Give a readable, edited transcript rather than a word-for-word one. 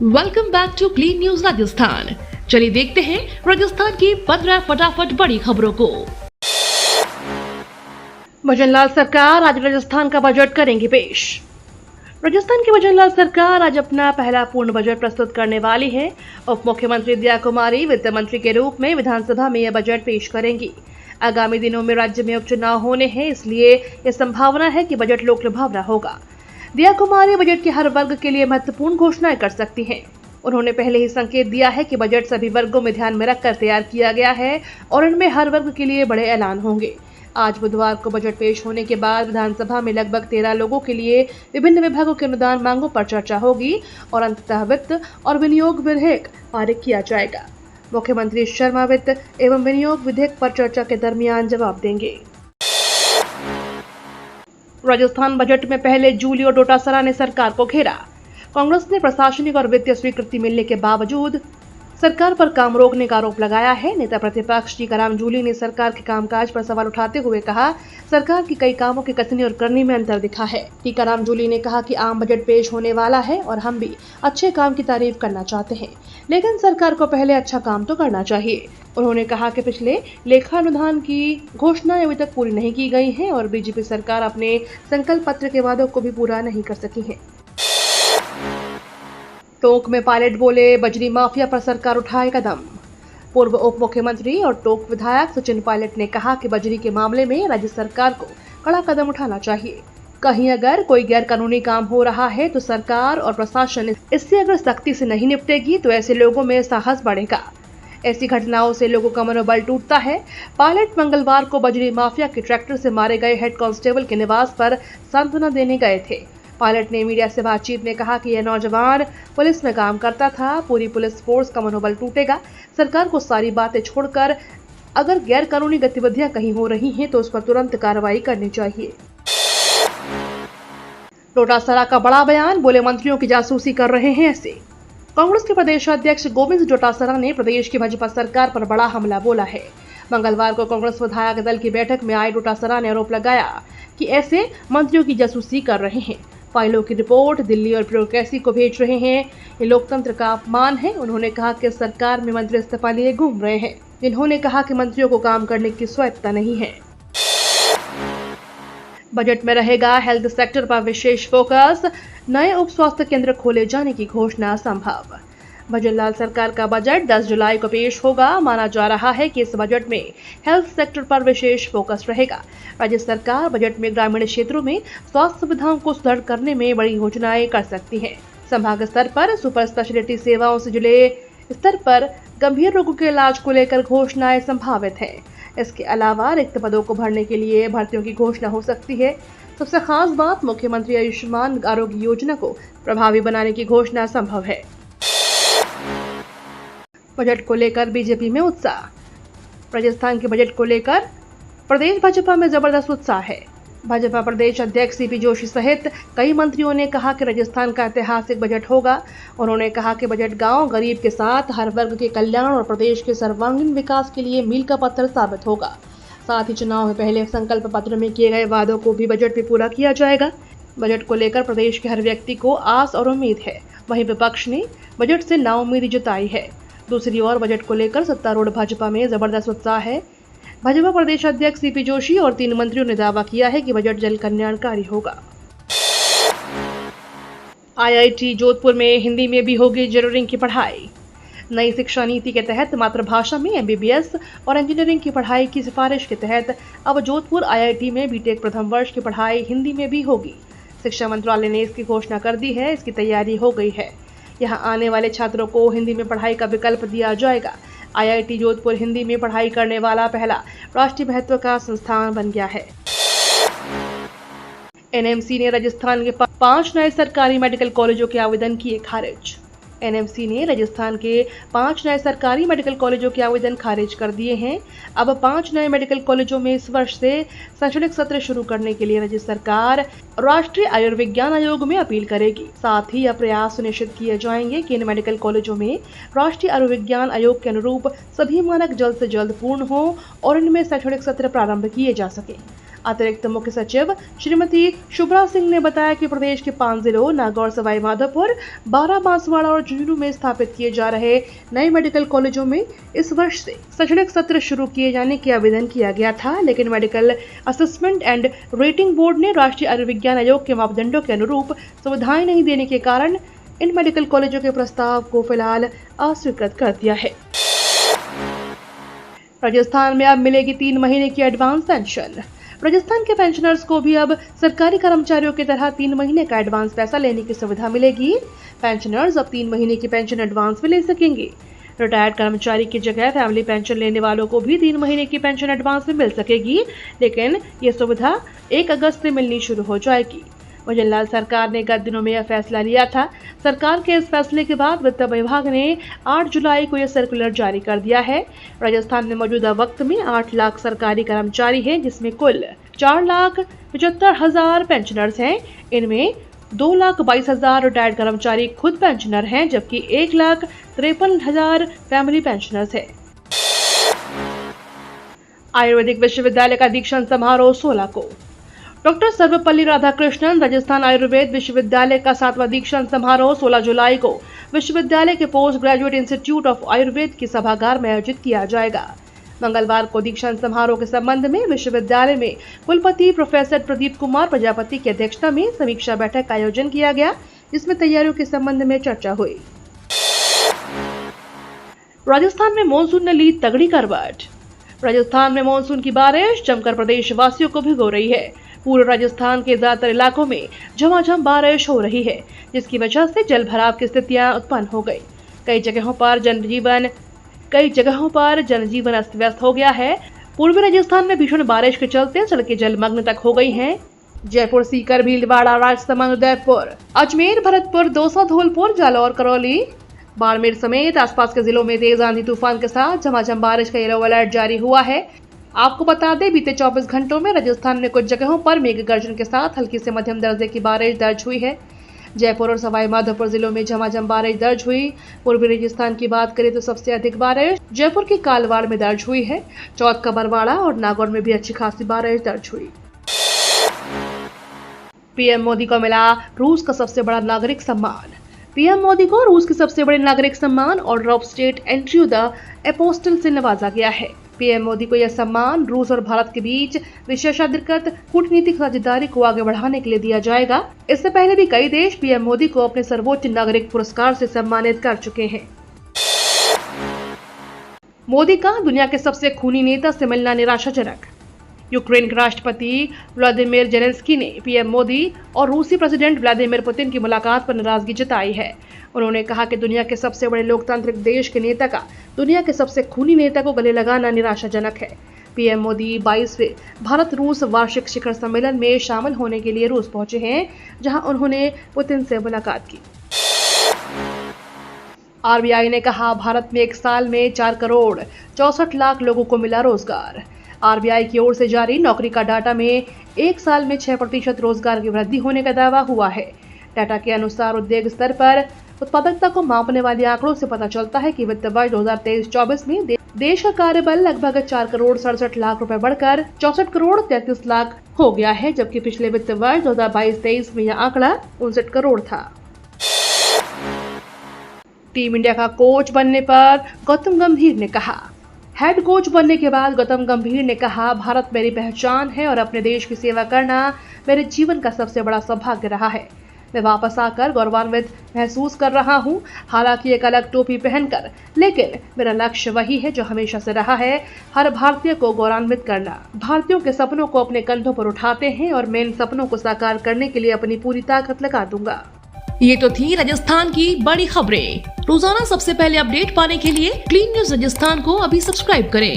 Welcome back to clean news Rajasthan. चलिए देखते हैं राजस्थान की 15 फटाफट बड़ी खबरों को। भजनलाल सरकार आज राजस्थान का बजट करेंगे पेश। राजस्थान की भजनलाल सरकार आज अपना पहला पूर्ण बजट प्रस्तुत करने वाली है। उप मुख्यमंत्री दिया कुमारी वित्त मंत्री के रूप में विधानसभा में यह बजट पेश करेंगी। आगामी दिनों में राज्य में उपचुनाव होने हैं, इसलिए यह संभावना है कि बजट लोक लुभावना होगा। दिया कुमारी बजट के हर वर्ग के लिए महत्वपूर्ण घोषणाएं कर सकती हैं। उन्होंने पहले ही संकेत दिया है कि बजट सभी वर्गों में ध्यान में रखकर तैयार किया गया है और इनमें हर वर्ग के लिए बड़े ऐलान होंगे। आज बुधवार को बजट पेश होने के बाद विधानसभा में लगभग 13 लोगों के लिए विभिन्न विभागों के अनुदान मांगों पर चर्चा होगी और अंततः वित्त और विनियोग विधेयक पारित किया जाएगा। मुख्यमंत्री शर्मा वित्त एवं विनियोग विधेयक पर चर्चा के दरमियान जवाब देंगे। राजस्थान बजट में पहले जूली और डोटासरा ने सरकार को घेरा। कांग्रेस ने प्रशासनिक और वित्तीय स्वीकृति मिलने के बावजूद सरकार पर काम रोकने का आरोप लगाया है। नेता प्रतिपक्ष टीकाराम जूली ने सरकार के कामकाज पर सवाल उठाते हुए कहा, सरकार की कई कामों के कथनी और करनी में अंतर दिखा है। टीकाराम जूली ने कहा कि आम बजट पेश होने वाला है और हम भी अच्छे काम की तारीफ करना चाहते हैं, लेकिन सरकार को पहले अच्छा काम तो करना चाहिए। उन्होंने कहा कि पिछले लेखा अनुदान की घोषणाएं अभी तक पूरी नहीं की गई हैं और बीजेपी सरकार अपने संकल्प पत्र के वादों को भी पूरा नहीं कर सकी है। टोंक में पायलट बोले, बजरी माफिया पर सरकार उठाए कदम। पूर्व उप मुख्यमंत्री और टोंक विधायक सचिन पायलट ने कहा कि बजरी के मामले में राज्य सरकार को कड़ा कदम उठाना चाहिए। कहीं अगर कोई गैर कानूनी काम हो रहा है तो सरकार और प्रशासन इससे अगर सख्ती से नहीं निपटेगी तो ऐसे लोगों में साहस बढ़ेगा। ऐसी घटनाओं से लोगों का मनोबल टूटता है। पायलट मंगलवार को बजरी माफिया के ट्रैक्टर से मारे गए हेड कांस्टेबल के निवास पर सांत्वना देने गए थे। पायलट ने मीडिया से बातचीत में कहा कि यह नौजवान पुलिस में काम करता था। पूरी पुलिस फोर्स का मनोबल टूटेगा। सरकार को सारी बातें छोड़कर अगर गैर कानूनी गतिविधियां कहीं हो रही हैं तो उस पर तुरंत कार्रवाई करनी चाहिए। डोटासरा का बड़ा बयान, बोले मंत्रियों की जासूसी कर रहे हैं ऐसे। कांग्रेस के प्रदेश अध्यक्ष गोविंद डोटासरा ने प्रदेश की भाजपा सरकार पर बड़ा हमला बोला है। मंगलवार को कांग्रेस विधायक दल की बैठक में आए डोटासरा ने आरोप लगाया कि ऐसे मंत्रियों की जासूसी कर रहे हैं, फाइलों की रिपोर्ट दिल्ली और ब्यूरोक्रेसी को भेज रहे हैं। ये लोकतंत्र का अपमान है। उन्होंने कहा कि सरकार में मंत्री इस्तीफा लिए घूम रहे हैं। जिन्होंने कहा कि मंत्रियों को काम करने की स्वायत्ता नहीं है। बजट में रहेगा हेल्थ सेक्टर पर विशेष फोकस, नए उप स्वास्थ्य केंद्र खोले जाने की घोषणा संभव। भजनलाल सरकार का बजट 10 जुलाई को पेश होगा। माना जा रहा है कि इस बजट में हेल्थ सेक्टर पर विशेष फोकस रहेगा। राज्य सरकार बजट में ग्रामीण क्षेत्रों में स्वास्थ्य सुविधाओं को सुदृढ़ करने में बड़ी योजनाएं कर सकती है। संभाग स्तर पर सुपर स्पेशलिटी सेवाओं से जुड़े स्तर पर गंभीर रोगों के इलाज को लेकर घोषणाएं संभावित है। इसके अलावा रिक्त पदों को भरने के लिए भर्तियों की घोषणा हो सकती है। सबसे खास बात, मुख्यमंत्री आयुष्मान आरोग्य योजना को प्रभावी बनाने की घोषणा संभव है। बजट को लेकर बीजेपी में उत्साह। राजस्थान के बजट को लेकर प्रदेश भाजपा में जबरदस्त उत्साह है। भाजपा प्रदेश अध्यक्ष सीपी जोशी सहित कई मंत्रियों ने कहा कि राजस्थान का ऐतिहासिक बजट होगा। उन्होंने कहा कि बजट गांव गरीब के साथ हर वर्ग के कल्याण और प्रदेश के सर्वांगीण विकास के लिए मील का पत्थर साबित होगा। साथ ही चुनाव में पहले संकल्प पत्र में किए गए वादों को भी बजट में पूरा किया जाएगा। बजट को लेकर प्रदेश के हर व्यक्ति को आस और उम्मीद है। वहीं विपक्ष ने बजट से नाउम्मीदी जताई है। दूसरी ओर बजट को लेकर सत्तारूढ़ भाजपा में जबरदस्त उत्साह है। भाजपा प्रदेश अध्यक्ष सीपी जोशी और 3 मंत्रियों ने दावा किया है कि बजट जन कल्याणकारी होगा। आईआईटी जोधपुर में हिंदी में भी होगी इंजीनियरिंग की पढ़ाई। नई शिक्षा नीति के तहत मातृभाषा में एमबीबीएस और इंजीनियरिंग की पढ़ाई की सिफारिश के तहत अब जोधपुर आईआईटी में बीटेक प्रथम वर्ष की पढ़ाई हिंदी में भी होगी। शिक्षा मंत्रालय ने इसकी घोषणा कर दी है। इसकी तैयारी हो गई है। यहाँ आने वाले छात्रों को हिंदी में पढ़ाई का विकल्प दिया जाएगा। आईआईटी जोधपुर हिंदी में पढ़ाई करने वाला पहला राष्ट्रीय महत्व का संस्थान बन गया है। एनएमसी ने राजस्थान के 5 नए सरकारी मेडिकल कॉलेजों के आवेदन किए खारिज। एनएमसी ने राजस्थान के 5 नए सरकारी मेडिकल कॉलेजों के आवेदन खारिज कर दिए हैं। अब 5 नए मेडिकल कॉलेजों में इस वर्ष से शैक्षणिक सत्र शुरू करने के लिए राज्य सरकार राष्ट्रीय आयुर्विज्ञान आयोग में अपील करेगी। साथ ही यह प्रयास सुनिश्चित किए जाएंगे कि इन मेडिकल कॉलेजों में राष्ट्रीय आयुर्विज्ञान आयोग के अनुरूप सभी मानक जल्द से जल्द पूर्ण हो और इनमें शैक्षणिक सत्र प्रारंभ किए जा सके। अतिरिक्त मुख्य सचिव श्रीमती शुभ्रा सिंह ने बताया कि प्रदेश के 5 जिलों नागौर, सवाई माधोपुर, बारां, बांसवाड़ा और झुंझुनू में स्थापित किए जा रहे नए मेडिकल कॉलेजों में इस वर्ष से शैक्षणिक सत्र शुरू किए जाने की आवेदन किया गया था, लेकिन medical assessment and rating board ने राष्ट्रीय आयुर्विज्ञान आयोग के मापदंडों के अनुरूप सुविधाएं नहीं देने के कारण इन मेडिकल कॉलेजों के प्रस्ताव को फिलहाल अस्वीकृत कर दिया है। राजस्थान में अब मिलेगी 3 महीने की एडवांस पेंशन। राजस्थान के पेंशनर्स को भी अब सरकारी कर्मचारियों की तरह 3 महीने का एडवांस पैसा लेने की सुविधा मिलेगी। पेंशनर्स अब 3 महीने की पेंशन एडवांस में ले सकेंगे। रिटायर्ड कर्मचारी की जगह फैमिली पेंशन लेने वालों को भी 3 महीने की पेंशन एडवांस में मिल सकेगी, लेकिन ये सुविधा 1 अगस्त से मिलनी शुरू हो जाएगी। भजनलाल सरकार ने गत दिनों में यह फैसला लिया था। सरकार के इस फैसले के बाद वित्त विभाग ने 8 जुलाई को यह सर्कुलर जारी कर दिया है। राजस्थान में मौजूदा वक्त में 8 लाख सरकारी कर्मचारी हैं, जिसमें कुल 4,75,000 पेंशनर्स हैं। इनमें 2,22,000 रिटायर्ड कर्मचारी खुद पेंशनर हैं, जबकि 1,53,000 फैमिली पेंशनर्स हैं। आयुर्वेदिक विश्वविद्यालय का दीक्षांत समारोह 16 को। डॉक्टर सर्वपल्ली राधाकृष्णन राजस्थान आयुर्वेद विश्वविद्यालय का 7वां दीक्षांत समारोह 16 जुलाई को विश्वविद्यालय के post graduate institute of Ayurveda की सभागार में आयोजित किया जाएगा। मंगलवार को दीक्षांत समारोह के संबंध में विश्वविद्यालय में कुलपति प्रोफेसर प्रदीप कुमार प्रजापति की अध्यक्षता में समीक्षा बैठक का आयोजन किया गया, जिसमें तैयारियों के संबंध में चर्चा हुई। राजस्थान में मानसून ने ली तगड़ी करवट। राजस्थान में मानसून की बारिश जमकर प्रदेशवासियों को भिगो रही है। पूरे राजस्थान के ज्यादातर इलाकों में झमाझम बारिश हो रही है, जिसकी वजह से जल भराव की स्थितियां उत्पन्न हो गई। कई जगहों पर जनजीवन अस्त व्यस्त हो गया है। पूर्वी राजस्थान में भीषण बारिश के चलते सड़कें जलमग्न तक हो गई हैं। जयपुर, सीकर, भीलवाड़ा, राजसमंद, उदयपुर, अजमेर, भरतपुर, दौसा, धौलपुर, जालौर, करौली, बाड़मेर समेत आसपास के जिलों में तेज आंधी तूफान के साथ झमाझम बारिश का येलो अलर्ट जारी हुआ है। आपको बता दें, बीते 24 घंटों में राजस्थान में कुछ जगहों पर मेघ गर्जन के साथ हल्की से मध्यम दर्जे की बारिश दर्ज हुई है। जयपुर और सवाई माधोपुर जिलों में झमाझम बारिश दर्ज हुई। पूर्वी राजस्थान की बात करें तो सबसे अधिक बारिश जयपुर के कालवाड़ में दर्ज हुई है। चौथ का बरवाड़ा और नागौर में भी अच्छी खासी बारिश दर्ज हुई। पीएम मोदी को मिला रूस का सबसे बड़ा नागरिक सम्मान। पीएम मोदी को रूस के सबसे बड़े नागरिक सम्मान order of state entry the apostle से नवाजा गया है। पीएम मोदी को यह सम्मान रूस और भारत के बीच विशेषाधिकृत कूटनीतिक साझेदारी को आगे बढ़ाने के लिए दिया जाएगा। इससे पहले भी कई देश पीएम मोदी को अपने सर्वोच्च नागरिक पुरस्कार से सम्मानित कर चुके हैं। मोदी का दुनिया के सबसे खूनी नेता से मिलना निराशाजनक। यूक्रेन के राष्ट्रपति व्लादिमीर जेलेंस्की ने पीएम मोदी और रूसी प्रेसिडेंट व्लादिमीर पुतिन की मुलाकात पर नाराजगी जताई है। उन्होंने कहा कि दुनिया के सबसे बड़े लोकतांत्रिक देश के नेता का दुनिया के सबसे खूनी नेता को गले लगाना निराशाजनक है। पीएम मोदी 22वें भारत रूस वार्षिक शिखर सम्मेलन में शामिल होने के लिए रूस पहुंचे हैं, जहां उन्होंने पुतिन से मुलाकात की। आरबीआई ने कहा, भारत में 1 साल में 4 करोड़ 64 लाख लोगों को मिला रोजगार। आरबीआई की ओर से जारी नौकरी का डाटा में 1 साल में 6% रोजगार की वृद्धि होने का दावा हुआ है। डाटा के अनुसार उद्योग स्तर पर उत्पादकता को मापने वाले आंकड़ों से पता चलता है कि वित्त वर्ष 2023-24 में देश का कार्यबल लगभग 4 करोड़ 67 लाख रुपए बढ़कर 64 करोड़ 33 लाख हो गया है, जबकि पिछले वित्त वर्ष 2022-23 में यह आंकड़ा 59 करोड़ था। टीम इंडिया का कोच बनने पर गौतम गंभीर ने कहा। हेड कोच बनने के बाद गौतम गंभीर ने कहा, भारत मेरी पहचान है और अपने देश की सेवा करना मेरे जीवन का सबसे बड़ा सौभाग्य रहा है। मैं वापस आकर गौरवान्वित महसूस कर रहा हूं, हालांकि एक अलग टोपी पहनकर, लेकिन मेरा लक्ष्य वही है जो हमेशा से रहा है, हर भारतीय को गौरवान्वित करना। भारतीयों के सपनों को अपने कंधों पर उठाते हैं और मैं इन सपनों को साकार करने के लिए अपनी पूरी ताकत लगा दूंगा। ये तो थी राजस्थान की बड़ी खबरें। रोजाना सबसे पहले अपडेट पाने के लिए क्लीन न्यूज राजस्थान को अभी सब्सक्राइब करें।